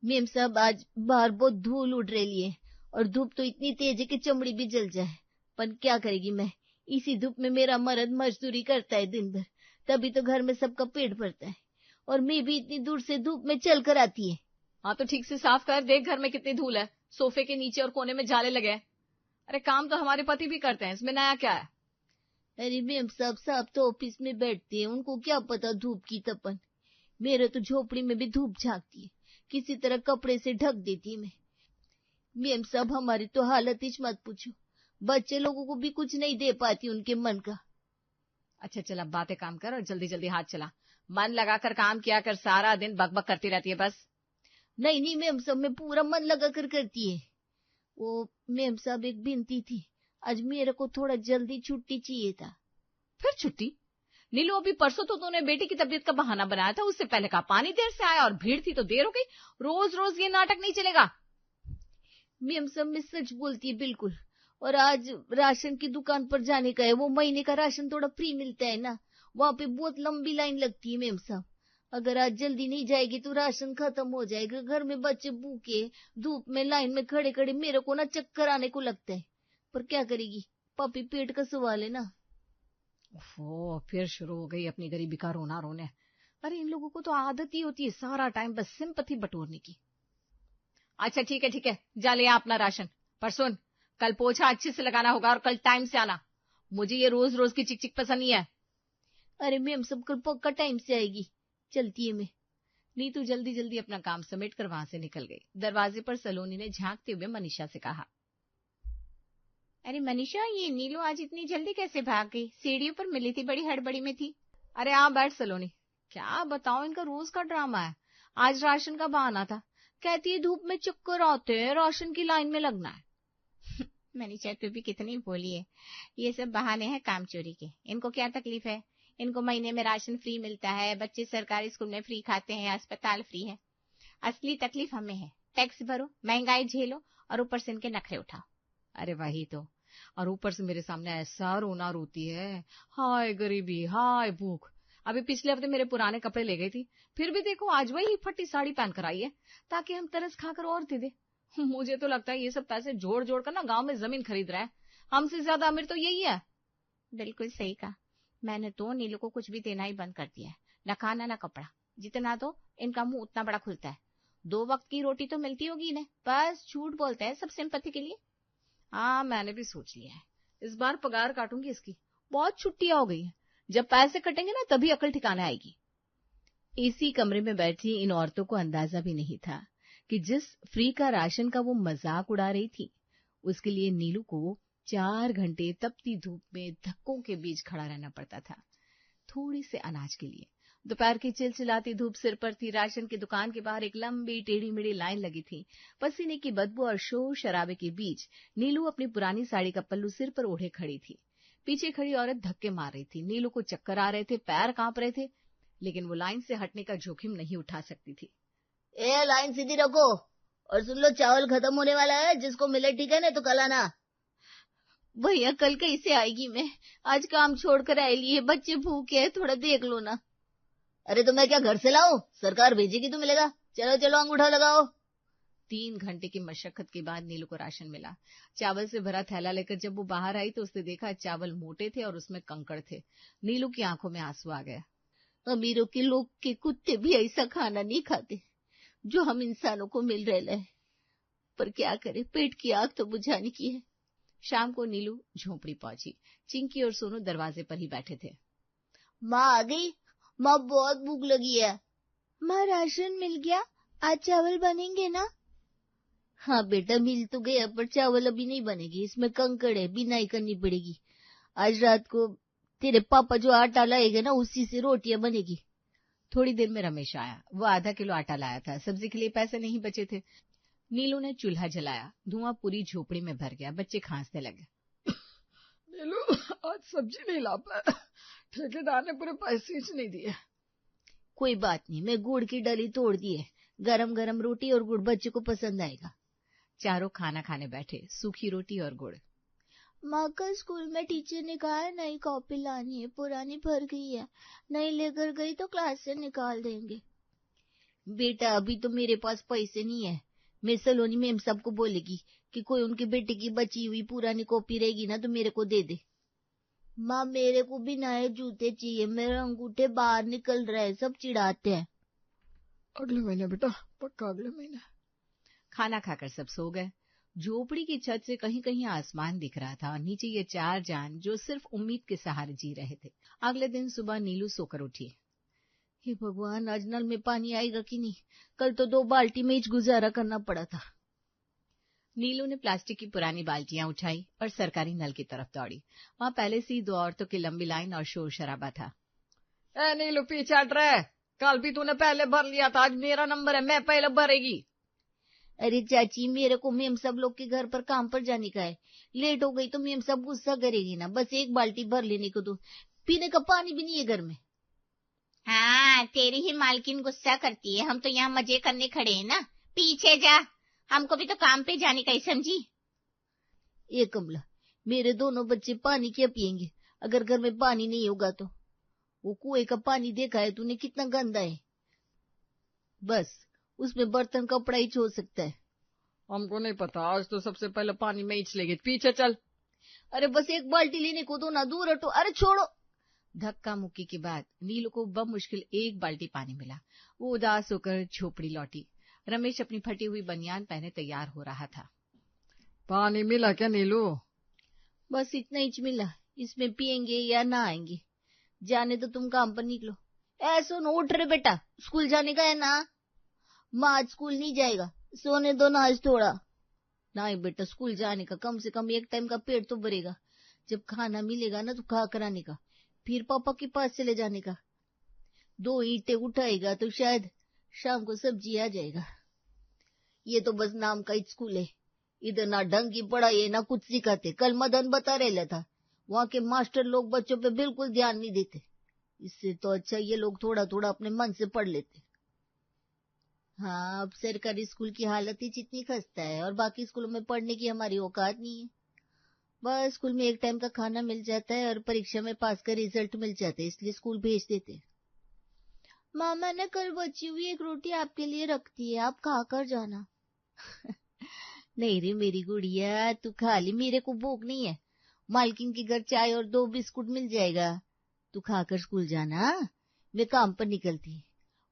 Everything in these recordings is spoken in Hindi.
मेम साहब आज बाहर बहुत धूल उड़ रही है और धूप तो इतनी तेज है कि चमड़ी भी जल जाए, पर क्या करेगी मैं। इसी धूप में मेरा मर्द मजदूरी करता है दिन भर, तभी तो घर में सबका पेट भरता है, और मैं भी इतनी दूर से धूप में चल कर आती है। हाँ तो ठीक से साफ कर, देख घर में कितनी धूल है, सोफे के नीचे और कोने में जाले लगे हैं। अरे काम तो हमारे पति भी करते हैं, इसमें नया क्या है। अरे मेम साहब साहब तो ऑफिस में बैठते हैं, उनको क्या पता धूप की तपन। मेरे तो झोपड़ी में भी धूप झांकती है, किसी तरह कपड़े से ढक देती है मैं। मेम साहब हमारी तो हालत ही मत पूछो, बच्चे लोगों को भी कुछ नहीं दे पाती उनके मन का। अच्छा चल, अब बातें काम कर और जल्दी जल्दी हाथ चला, मन लगाकर काम किया कर, सारा दिन बकबक करती रहती है बस। नहीं नहीं मेम साहब, मैं पूरा मन लगा कर करती है। वो मेम साहब एक बिनती थी, आज मेरे को थोड़ा जल्दी छुट्टी चाहिए था। फिर छुट्टी? नीलू अभी परसों तो तूने बेटी की तबीयत का बहाना बनाया था, उससे पहले कहा पानी देर से आया और भीड़ थी तो देर हो गई। रोज रोज ये नाटक नहीं चलेगा। मेम साहब मैं सच बोलती है बिल्कुल, और आज राशन की दुकान पर जाने का है, वो महीने का राशन थोड़ा फ्री मिलता है ना, वहां पे बहुत लंबी लाइन लगती है मेम साहब। अगर आज जल्दी नहीं जाएगी तो राशन खत्म हो जाएगा, घर में बच्चे भूखे धूप में लाइन में खड़े खड़े मेरे को ना चक्कर आने को लगता है, पर क्या करेगी, पापी पेट का सवाल है ना। ओह, फिर शुरू हो गई अपनी गरीबी का रोना रोने। अरे इन लोगों को तो आदत ही होती है सारा टाइम बस सिंपैथी बटोरने की। अच्छा ठीक है, जा ले आ अपना राशन। पर सुन, कल पोछा अच्छे से लगाना होगा और कल टाइम से आना। मुझे ये रोज रोज की चिक चिक पसंद नहीं है। अरे मेम सब कल पक्का टाइम से आएगी, चलती है मैं। नीतू जल्दी जल्दी अपना काम समेट कर वहां से निकल गई। दरवाजे पर सलोनी ने झांकते हुए मनीषा से कहा, अरे मनीषा, ये नीलू आज इतनी जल्दी कैसे भाग गई? सीढ़ियों पर मिली थी, बड़ी हड़बड़ी में थी। अरे आ बैठ सलोनी। क्या बताओ, इनका रोज का ड्रामा है। आज राशन का बहाना था, कहती है धूप में चक्कर आते हैं, राशन की लाइन में लगना है। मनीषा तू भी कितनी बोली है, ये सब बहाने हैं काम चोरी के। इनको क्या तकलीफ है? इनको महीने में राशन फ्री मिलता है, बच्चे सरकारी स्कूल में फ्री खाते हैं, अस्पताल फ्री है। असली तकलीफ हमें है। टैक्स भरो, महंगाई झेलो और ऊपर से इनके नखरे उठाओ। अरे वही तो, और ऊपर से मेरे सामने ऐसा रोना रोती है, हाय गरीबी हाय भूख। अभी पिछले हफ्ते मेरे पुराने कपड़े ले गई थी, फिर भी देखो आज वही फटी साड़ी पहन कर आई है, ताकि हम तरस खाकर और दे दे। मुझे तो लगता है ये सब पैसे जोड़ जोड़ कर ना गांव में जमीन खरीद रहा है। हमसे ज्यादा अमीर तो यही है। बिल्कुल सही कहा। मैंने तो नीलू को कुछ भी देना ही बंद कर दिया है, न खाना न कपड़ा। जितना दो इनका मुंह उतना बड़ा खुलता है। 2 वक्त की रोटी तो मिलती होगी इन्हें, बस झूठ बोलते हैं सब सिंपैथी के लिए। हाँ मैंने भी सोच लिया है, इस बार पगार काटूंगी इसकी। बहुत छुट्टियां हो गई हैं, जब पैसे कटेंगे ना तभी अकल ठिकाने आएगी। इसी कमरे में बैठी इन औरतों को अंदाजा भी नहीं था कि जिस फ्री का राशन का वो मजाक उड़ा रही थी, उसके लिए नीलू को 4 घंटे तपती धूप में धक्कों के बीच खड़ा रहना पड़ता था, थोड़ी से अनाज के लिए। दोपहर की चिलचिलाती धूप सिर पर थी। राशन की दुकान के बाहर एक लंबी टेढ़ी मेढ़ी लाइन लगी थी। पसीने की बदबू और शोर शराबे के बीच नीलू अपनी पुरानी साड़ी का पल्लू सिर पर ओढ़े खड़ी थी। पीछे खड़ी औरत धक्के मार रही थी। नीलू को चक्कर आ रहे थे, पैर कांप रहे थे, लेकिन वो लाइन से हटने का जोखिम नहीं उठा सकती थी। ए लाइन सीधी रखो, और सुन लो चावल खत्म होने वाला है, जिसको मिले ठीक है ना तो कल आना। भैया कल कैसे आएगी मैं, आज काम छोड़कर आई लिए, बच्चे भूखे हैं, थोड़ा देख लो ना। अरे तो मैं क्या घर से लाऊं, सरकार भेजेगी तो मिलेगा, चलो चलो अंगूठा लगाओ। 3 घंटे की मशक्कत के बाद नीलू को राशन मिला। चावल से भरा थैला लेकर जब वो बाहर आई तो उसने देखा चावल मोटे थे और उसमें कंकड़ थे। नीलू की आंखों में आंसू आ गया। अमीरों के लोग के कुत्ते भी ऐसा खाना नहीं खाते जो हम इंसानों को मिल रहे हैं, पर क्या करे, पेट की आग तो बुझाने की है। शाम को नीलू झोंपड़ी पहुंची। चिंकी और सोनू दरवाजे पर ही बैठे थे। माँ आ गई? माँ बहुत भूख लगी है। माँ राशन मिल गया, आज चावल बनेंगे ना? हाँ बेटा मिल तो गया, पर चावल अभी नहीं बनेगी, इसमें कंकड़ है, बिनाई करनी पड़ेगी। आज रात को तेरे पापा जो आटा लाएगा ना उसी से रोटियां बनेगी। थोड़ी देर में रमेश आया। वो आधा किलो आटा लाया था। सब्जी के लिए पैसे नहीं बचे थे। नीलू ने चूल्हा जलाया। धुआं पूरी झोपड़ी में भर गया। बच्चे खांसने लगे। नीलू आज सब्जी नहीं ला पाया, ठेकेदार ने पूरे पैसे ही नहीं दिए। कोई बात नहीं, मैं गुड़ की डली तोड़ दी है, गरम गरम रोटी और गुड़ बच्चे को पसंद आएगा। चारों खाना खाने बैठे, सूखी रोटी और गुड़। माँ का स्कूल में टीचर ने कहा है नई कॉपी लानी है, पुरानी भर गई है, नहीं लेकर गई तो क्लास से निकाल देंगे। बेटा अभी तो मेरे पास पैसे नहीं है। मैं सलोनी मैम सबको बोलेगी कि कोई उनके बेटे की बची हुई पुरानी कॉपी रहेगी ना तो मेरे को दे दे। माँ मेरे को भी नए जूते चाहिए, मेरे अंगूठे बाहर निकल रहे हैं, सब चिढ़ाते हैं। अगले महीने बेटा, पक्का अगले महीने। खाना खाकर सब सो गए। झोपड़ी की छत से कहीं कहीं आसमान दिख रहा था और नीचे ये 4 जान जो सिर्फ उम्मीद के सहारे जी रहे थे। अगले दिन सुबह नीलू सोकर उठी। हे भगवान, आज नल में पानी आएगा कि नहीं? कल तो 2 बाल्टी में ही गुजारा करना पड़ा था। नीलू ने प्लास्टिक की पुरानी बाल्टियां उठाई और सरकारी नल की तरफ दौड़ी। वहां पहले से ही 2 औरतों की लंबी लाइन और शोर शराबा था। ए नीलू, पीछे हट रहे, कल भी तूने पहले भर लिया था, आज मेरा नंबर है, मैं पहले भरेगी। अरे चाची, मेरे को मेम सब लोग के घर पर काम पर जाने का है। लेट हो गई तो मेम सब गुस्सा करेगी ना। बस 1 बाल्टी भर लेने को दो, पीने का पानी भी नहीं है घर में। हाँ, तेरी ही मालकिन गुस्सा करती है, हम तो यहाँ मजे करने खड़े हैं ना। पीछे जा, हमको भी तो काम पे जाने का ही समझी। ये कमला, मेरे दोनों बच्चे पानी क्या पियेंगे अगर घर में पानी नहीं होगा तो? वो कुएं का पानी देखा है तूने, कितना गंदा है। बस उसमें बर्तन कपड़ा ही छो सकता है। हमको नहीं पता, आज तो सबसे पहले पानी में ही चलेगी। पीछे चल। अरे बस 1 बाल्टी लेने को दो ना, दूर हटो। अरे छोड़ो। धक्का मुक्की के बाद नीलू को बमुश्किल 1 बाल्टी पानी मिला। वो उदास होकर झोपड़ी लौटी। रमेश अपनी फटी हुई बनियान पहने तैयार हो रहा था। पानी मिला क्या नीलू? बस इतना ही मिला, इसमें पियेंगे या ना आएंगे। जाने तो तुम काम पर निकलो। ऐसो न उठ रे बेटा, स्कूल जाने का है ना? माँ आज स्कूल नहीं जाएगा, सोने दो ना आज थोड़ा। नहीं बेटा, स्कूल जाने का, कम से कम 1 टाइम का पेट तो भरेगा। जब खाना मिलेगा ना तो खा कर आने का, फिर पापा के पास चले जाने का। 2 ईंटें उठाएगा तो शायद शाम को सब्जी आ जाएगा। ये तो बस नाम का स्कूल है, इधर ना ढंग की पढ़ाई है ना कुछ सिखाते। कल मदन बता रहा था, वहाँ के मास्टर लोग बच्चों पे बिल्कुल ध्यान नहीं देते। इससे तो अच्छा ये लोग थोड़ा थोड़ा अपने मन से पढ़ लेते। हाँ, अब सरकारी स्कूल की हालत ही जितनी खस्ता है और बाकी स्कूलों में पढ़ने की हमारी औकात नहीं है। बस स्कूल में 1 टाइम का खाना मिल जाता है और परीक्षा में पास का रिजल्ट मिल जाता है, इसलिए स्कूल भेज देते। मामा ने कल बची हुई 1 रोटी आपके लिए रख दी है, आप खा कर जाना। नहीं रे मेरी गुड़िया, तू खा ली, मेरे को भूख नहीं है। मालकिन के घर चाय और 2 बिस्कुट मिल जाएगा, तू खाकर स्कूल जाना। मैं काम पर निकलती।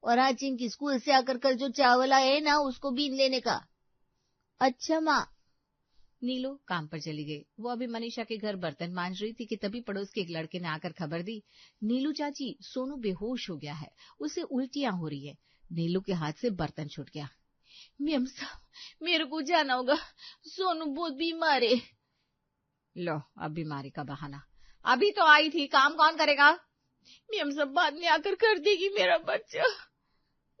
और आज इनकी स्कूल से आकर कल जो चावल आए ना उसको बीन लेने का। अच्छा माँ। नीलू काम पर चली गई। वो अभी मनीषा के घर बर्तन मांज रही थी कि तभी पड़ोस के एक लड़के ने आकर खबर दी, नीलू चाची, सोनू बेहोश हो गया है, उसे उल्टियां हो रही है। नीलू के हाथ से बर्तन छूट गया। मेम साहब, मेरे को जाना होगा, सोनू बहुत बीमार है। लो, अब बीमारी का बहाना। अभी तो आई थी, काम कौन करेगा? मेम साहब बाद में आकर कर देगी मेरा बच्चा।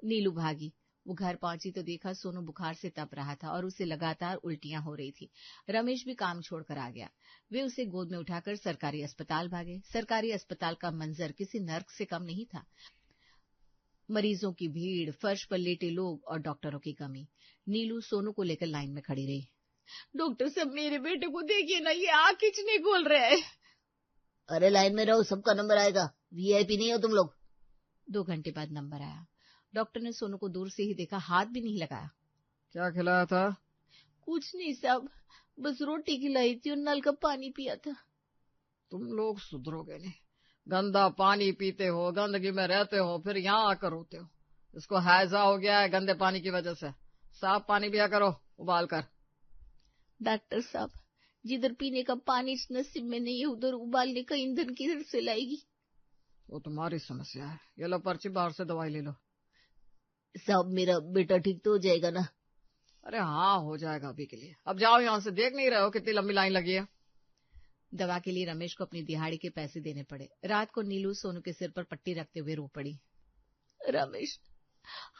नीलू भागी। वो घर पहुंची तो देखा सोनू बुखार से तप रहा था और उसे लगातार उल्टियां हो रही थी। रमेश भी काम छोड़कर आ गया। वे उसे गोद में उठाकर सरकारी अस्पताल भागे। सरकारी अस्पताल का मंजर किसी नर्क से कम नहीं था। मरीजों की भीड़, फर्श पर लेटे लोग और डॉक्टरों की कमी। नीलू सोनू को लेकर लाइन में खड़ी रही। डॉक्टर साहब, मेरे बेटे को देखिए ना, ये आँख खींच नहीं खोल रहा है। अरे लाइन में रहो, सबका नंबर आएगा, वीआईपी नहीं हो तुम लोग। 2 घंटे बाद नंबर आया। डॉक्टर ने सोनू को दूर से ही देखा, हाथ भी नहीं लगाया। क्या खिलाया था? कुछ नहीं साहब, बस रोटी खिलाई थी और नल का पानी पिया था। तुम लोग सुधरोगे नहीं, गंदा पानी पीते हो, गंदगी में रहते हो, फिर यहाँ आकर रोते हो। इसको हैजा हो गया है गंदे पानी की वजह से। साफ पानी पिया करो उबाल कर। डॉक्टर साहब, जिधर पीने का पानी इस नसीब में नहीं है उधर उबालने का ईंधन किधर से लाएगी? वो तुम्हारी समस्या है। ये लो पर्ची, बाहर से दवाई ले लो। साहब मेरा बेटा ठीक तो हो जाएगा ना? अरे हाँ, हो जाएगा अभी के लिए। अब जाओ यहाँ से, देख नहीं रहे हो कितनी लंबी लाइन लगी है। दवा के लिए रमेश को अपनी दिहाड़ी के पैसे देने पड़े। रात को नीलू सोनू के सिर पर पट्टी रखते हुए रो पड़ी। रमेश,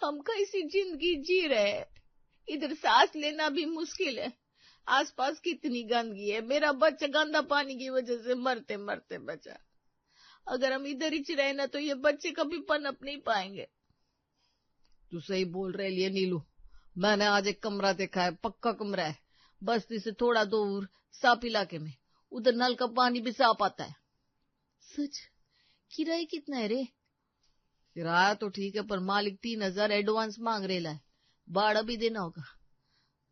हम कैसी जिंदगी जी रहे हैं, इधर सांस लेना भी मुश्किल है, आसपास कितनी गंदगी है, मेरा बच्चा गंदा पानी की वजह से मरते मरते बचा। अगर हम इधर ही रहे ना तो ये बच्चे कभी पनप नहीं पाएंगे। तू सही बोल रहे लिए नीलू, मैंने आज एक कमरा देखा है, पक्का कमरा है, बस्ती से थोड़ा दूर साफ इलाके में, उधर नल का पानी भी साफ आता है। सच? किराया कितना है रे? किराया तो ठीक है, पर मालिक 3,000 एडवांस मांग रेला है, भाड़ा भी देना होगा,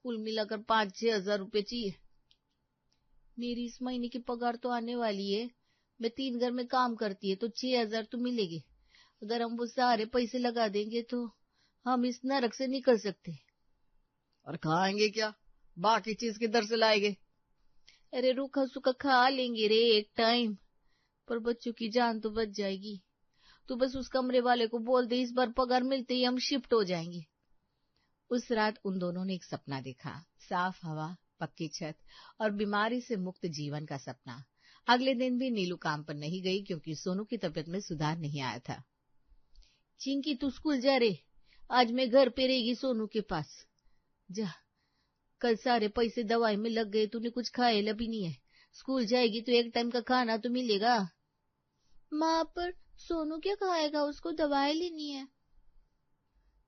कुल मिलाकर 5-6 हजार रुपये चाहिए। मेरी इस महीने की पगार तो आने वाली है, मैं 3 घर में काम करती है तो 6,000 तो मिलेगी। अगर हम वो सारे पैसे लगा देंगे तो हम इस नरक से निकल सकते। और खाएंगे क्या? बाकी चीज किधर से लाएंगे? अरे रूखा सूखा खा लेंगे रे एक टाइम, पर बच्चों की जान तो बच जाएगी। तो बस उस कमरे वाले को बोल दे इस बार पगार मिलते ही हम शिफ्ट हो जाएंगे। उस रात उन दोनों ने एक सपना देखा, साफ हवा, पक्की छत और बीमारी से मुक्त जीवन का सपना। अगले दिन भी नीलू काम पर नहीं गई क्योंकि सोनू की तबीयत में सुधार नहीं आया था। चिंकी तू स्कूल जा रे, आज मैं घर पे रहेगी सोनू के पास। जा, कल सारे पैसे दवाई में लग गए, तूने कुछ खाया भी नहीं है। स्कूल जाएगी तो एक टाइम का खाना तो मिलेगा। माँ पर सोनू क्या खाएगा, उसको दवाई लेनी है।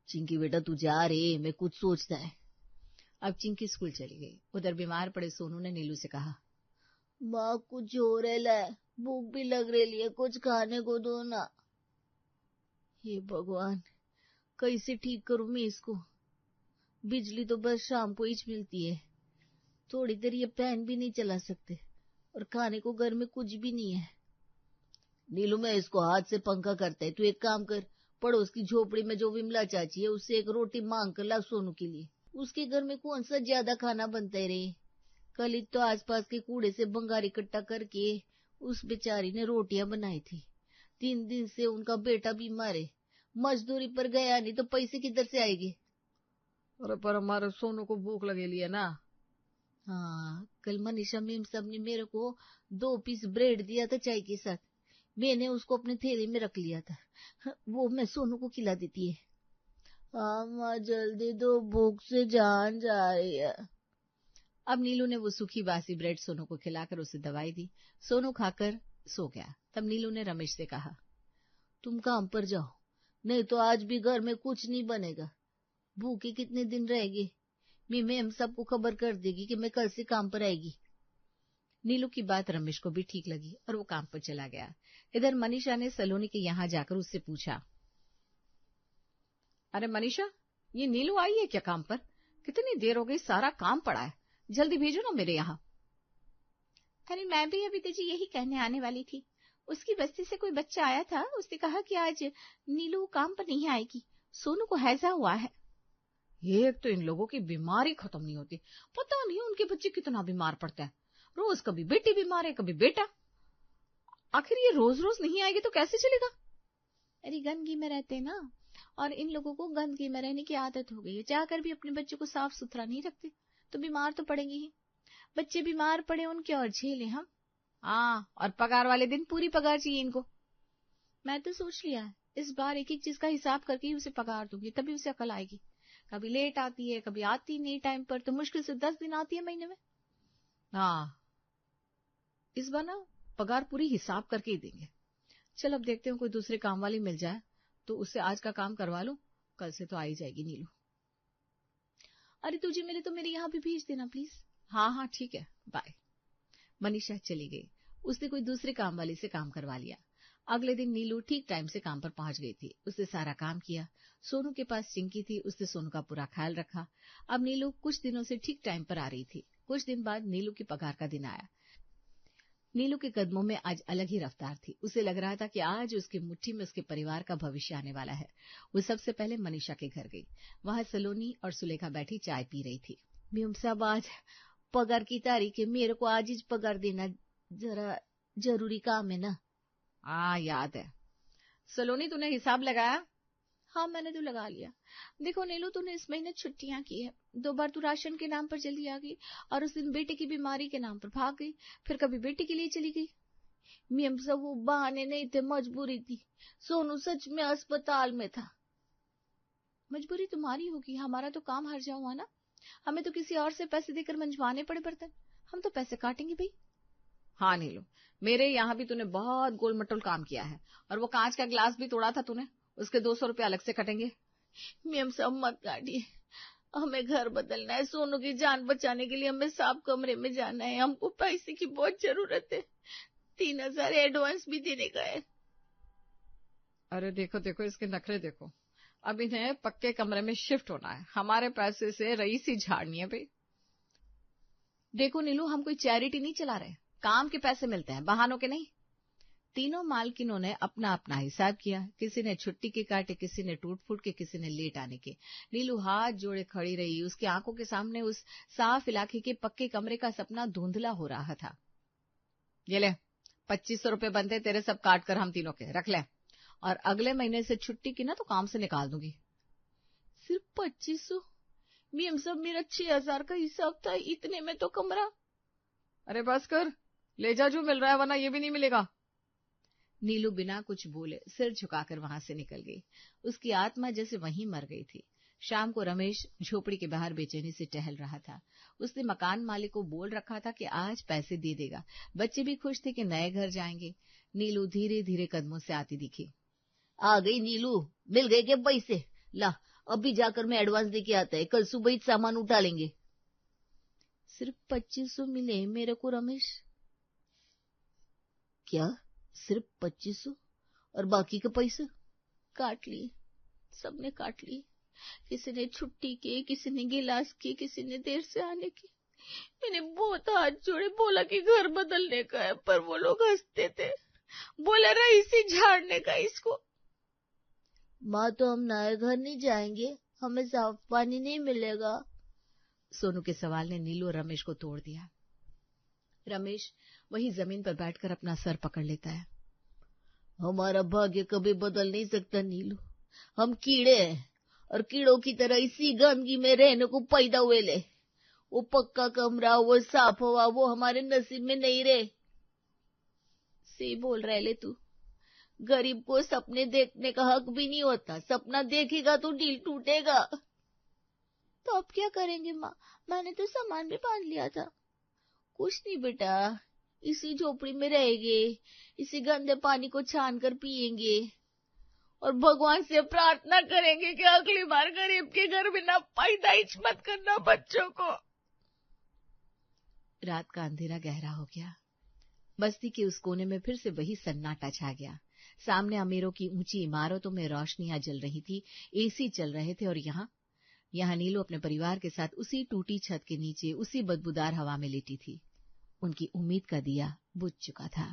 चिंकी बेटा तू जा रे, मैं कुछ सोचता है। अब चिंकी स्कूल चली गई। उधर बीमार पड़े सोनू ने नीलू से कहा, माँ कुछ हो रहा है, भूख भी लग रही है, कुछ खाने को दो ना। हे भगवान, कैसे ठीक करूं मैं इसको। बिजली तो बस शाम को ही मिलती है, थोड़ी देर ये फैन भी नहीं चला सकते, और खाने को घर में कुछ भी नहीं है। नीलू मैं इसको हाथ से पंखा करता है, तू एक काम कर, पड़ोस की झोपड़ी में जो विमला चाची है उससे एक रोटी मांग कर ला सोनू के लिए। उसके घर में कौन सा ज्यादा खाना बनता है रे। कल ही तो आसपास के कूड़े से बंगार इकट्ठा करके उस बेचारी ने रोटियां बनाई थी। 3 दिन से उनका बेटा बीमार है, मजदूरी पर गया नहीं तो पैसे किधर से आएंगे। अरे पर हमारे सोनू को भूख लगेली है ना। हाँ, कल मनीषा मेम साहब ने मेरे को 2 पीस ब्रेड दिया था चाय के साथ, मैंने उसको अपने थैले में रख लिया था, वो मैं सोनू को खिला देती है। हाँ माँ जल्दी दो, भूख से जान जा रही है। अब नीलू ने वो सूखी बासी ब्रेड सोनू को खिलाकर उसे दवाई दी। सोनू खाकर सो गया। तब नीलू ने रमेश से कहा, तुम काम पर जाओ, नहीं तो आज भी घर में कुछ नहीं बनेगा। भूखे कितने दिन रहेगी, मैं मैम सबको खबर कर देगी कि मैं कल से काम पर आएगी। नीलू की बात रमेश को भी ठीक लगी और वो काम पर चला गया। इधर मनीषा ने सलोनी के यहाँ जाकर उससे पूछा, अरे मनीषा, ये नीलू आई है क्या काम पर? कितनी देर हो गई, सारा काम पड़ा है, जल्दी भेजो ना मेरे यहाँ। अरे मैं भी अभी तुझे यही कहने आने वाली थी। उसकी बस्ती से कोई बच्चा आया था, उसने कहा कि आज नीलू काम पर नहीं आएगी, सोनू को हैजा हुआ है। एक तो इन लोगों की बीमारी खत्म नहीं होती, पता नहीं उनके बच्चे कितना बीमार पड़ता है। रोज कभी बेटी बीमार है, कभी बेटा। आखिर ये रोज रोज नहीं आएगी तो कैसे चलेगा? अरे गंदगी में रहते हैं ना, और इन लोगों को गंदगी में रहने की आदत हो गई है। जाकर भी अपने बच्चों को साफ सुथरा नहीं रखते तो बीमार तो पड़ेंगे ही। बच्चे बीमार पड़े उनके और झेले हम। हाँ, और पगार वाले दिन पूरी पगार चाहिए इनको। मैं तो सोच लिया है, इस बार एक एक चीज का हिसाब करके ही उसे पगार दूंगी, तभी उसे अकल आएगी। कभी लेट आती है, कभी आती नहीं टाइम पर, तो मुश्किल से 10 दिन आती है महीने में। हाँ, इस बार ना पगार पूरी हिसाब करके ही देंगे। चल अब देखते हैं कोई दूसरे काम वाली मिल जाए तो उससे आज का काम करवा लूं, कल से तो आ ही जाएगी नीलू। अरे तुझे मिले तो मेरे यहाँ भी भेज देना प्लीज। हाँ हाँ ठीक है, बाय। मनीषा चली गई। उसने कोई दूसरे काम वाली से काम करवा लिया। अगले दिन नीलू ठीक टाइम से काम पर पहुंच गई थी। उसने सारा काम किया। सोनू के पास चिंकी थी, उसने सोनू का पूरा ख्याल रखा। अब नीलू कुछ दिनों से ठीक टाइम पर आ रही थी। कुछ दिन बाद नीलू की पगार का दिन आया। नीलू के कदमों में आज अलग ही रफ्तार थी। उसे लग रहा था कि आज उसकी मुट्ठी में उसके परिवार का भविष्य आने वाला है। वो सबसे पहले मनीषा के घर गई। वहां सलोनी और सुलेखा बैठी चाय पी रही थी। मेम साहब आज पगार की तारीख है, मेरे को आज ही पगार देना जरा जरूरी काम है ना। हाँ याद है। सलोनी तूने हिसाब लगाया? हाँ मैंने तो लगा लिया। देखो नीलू, तूने इस महीने छुट्टियां की है। 2 बार तू राशन के नाम पर जल्दी आ गई, और उस दिन बेटे की बीमारी के नाम पर भाग गई, फिर कभी बेटे के लिए चली गई। मेम साहब वो बहाने नहीं थे, मजबूरी थी। सोनू सच में अस्पताल में था। मजबूरी तुम्हारी होगी, हमारा तो काम हर्जा हुआ ना। हमें तो किसी और से पैसे देकर मंजवाने पड़े बर्तन, हम तो पैसे काटेंगे भाई। हाँ नीलू, मेरे यहाँ भी तूने बहुत गोल मटोल काम किया है, और वो कांच का गिलास भी तोड़ा था तूने, उसके 200 रुपये अलग से कटेंगे। मेम साहब मत काटिए, हमें घर बदलना है। सोनू की जान बचाने के लिए हमें साफ कमरे में जाना है। हमको पैसे की बहुत जरूरत है, 3,000 एडवांस भी देने का है। अरे देखो देखो इसके नखरे देखो, अब इन्हें पक्के कमरे में शिफ्ट होना है, हमारे पैसे से रईसी झाड़नी है भाई। देखो नीलू, हम कोई चैरिटी नहीं चला रहे, काम के पैसे मिलते हैं, बहानों के नहीं। तीनों मालकिनों ने अपना अपना हिसाब किया, किसी ने छुट्टी के काटे, किसी ने टूट फूट के, किसी ने लेट आने के। नीलू हाथ जोड़े खड़ी रही, उसकी आंखों के सामने उस साफ इलाके के पक्के कमरे का सपना धुंधला हो रहा था। ये ले 2500 रुपए बनते तेरे, सब काट कर हम तीनों के रख ले, और अगले महीने से छुट्टी की ना तो काम से निकाल दूंगी। सिर्फ 2500? मेम साहब, मेरा 6000 का हिसाब था, इतने में तो कमरा। अरे बस कर, ले जा जो मिल रहा है, वरना ये भी नहीं मिलेगा। नीलू बिना कुछ बोले सिर झुकाकर वहां से निकल गई। उसकी आत्मा जैसे वहीं मर गई थी। शाम को रमेश झोपड़ी के बाहर बेचैनी से टहल रहा था। उसने मकान मालिक को बोल रखा था कि आज पैसे दे देगा। बच्चे भी खुश थे कि नए घर जाएंगे। नीलू धीरे धीरे कदमों से आती दिखी। आ गई नीलू, मिल गए क्या पैसे? ला, अभी जाकर मैं एडवांस देके आता है, कल सुबह ही सामान उठा लेंगे। सिर्फ 2500 मिले मेरे को रमेश। क्या सिर्फ 2500? और बाकी के पैसे काट लिए, सबने काट लिए। किसी ने छुट्टी के, किसी ने गिलास की, किसी ने देर से आने की। मैंने बहुत हाथ जोड़े, बोला कि घर बदलने का है, पर वो लोग हंसते थे, बोला रईसी झाड़ने का इसको। माँ, तो हम नए घर नहीं जाएंगे, हमें साफ पानी नहीं मिलेगा। सोनू के सवाल ने नीलू और रमेश को तोड़ दिया। रमेश वही जमीन पर बैठकर अपना सर पकड़ लेता है। हमारा भाग्य कभी बदल नहीं सकता नीलू, हम कीड़े हैं, और कीड़ों की तरह इसी गंदगी में रहने को पैदा हुए ले। वो पक्का कमरा, वो साफ हवा, वो हमारे नसीब में नहीं रहे। सही बोल रहे ले तू। गरीब को सपने देखने का हक भी नहीं होता, सपना देखेगा तो दिल टूटेगा। तो अब क्या करेंगे माँ? मैंने तो सामान भी बांध लिया था। कुछ नहीं बेटा, इसी झोपड़ी में रहेंगे, इसी गंदे पानी को छान कर पिएंगे, और भगवान से प्रार्थना करेंगे कि अगली बार गरीब के घर में ना पैदाइश मत करना बच्चों को। रात का अंधेरा गहरा हो गया। बस्ती के उस कोने में फिर से वही सन्नाटा छा गया। सामने अमीरों की ऊंची इमारतों में रोशनियां जल रही थी, एसी चल रहे थे, और यहाँ नीलू अपने परिवार के साथ उसी टूटी छत के नीचे उसी बदबूदार हवा में लेटी थी। उनकी उम्मीद का दिया बुझ चुका था।